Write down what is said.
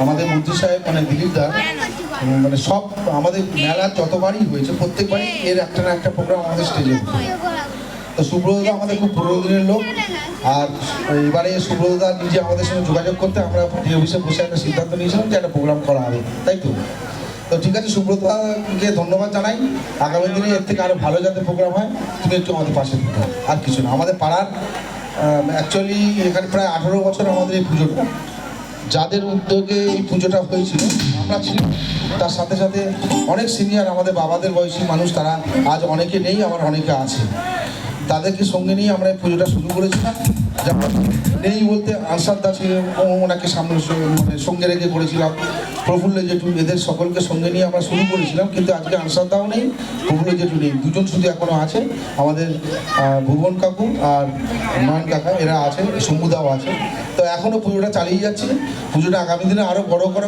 আমাদের মন্ত্রী সাহেব মানে দিলীপ দা মানে সব আমাদের মেলা যতবারই হয়েছে প্রত্যেকবারই এর একটা না একটা প্রোগ্রাম আমাদের স্টেজে তো সুব্রতদা আমাদের খুব পুরোনো দিনের লোক। আর এবারে সুব্রতদা নিজে আমাদের সঙ্গে যোগাযোগ করতে আমরা অফিসে বসে একটা সিদ্ধান্ত নিয়েছিলাম যে একটা প্রোগ্রাম করা হবে, তাই তো? তো ঠিক আছে, সুব্রতদাকে ধন্যবাদ জানাই। আগামী দিনে এর থেকে আরও ভালো যাতে প্রোগ্রাম হয়, তুমি একটু আমাদের পাশে থাকো, আর কিছু না। আমাদের পাড়ার অ্যাকচুয়ালি এখানে প্রায় 18 বছর আমাদের এই পুজোটা, যাদের উদ্যোগে এই পুজোটা হয়েছিল আমরা ছিলাম, তার সাথে সাথে অনেক সিনিয়র আমাদের বাবাদের বয়সী মানুষ, তারা আজ অনেকে নেই, আবার অনেকে আছে, তাদেরকে সঙ্গে নিয়ে আমরা এই পুজোটা শুরু করেছিলাম। যেমন নেই বলতে আনসার দাস ওনাকে সামনে মানে সঙ্গে রেখে করেছিলাম, প্রফুল্ল জেঠু, এদের সকলকে সঙ্গে নিয়ে আমরা শুরু করেছিলাম। কিন্তু আজকে আনসার দাও নেই, প্রফুল্ল জেঠু নেই, দুজন শুধু এখনও আছে, আমাদের ভুবন কাকু আর নয়ন কাকা এরা আছে, শম্ভুদাও আছে। তো এখনও পুজোটা চালিয়ে যাচ্ছি। পুজোটা আগামী দিনে আরও বড় করে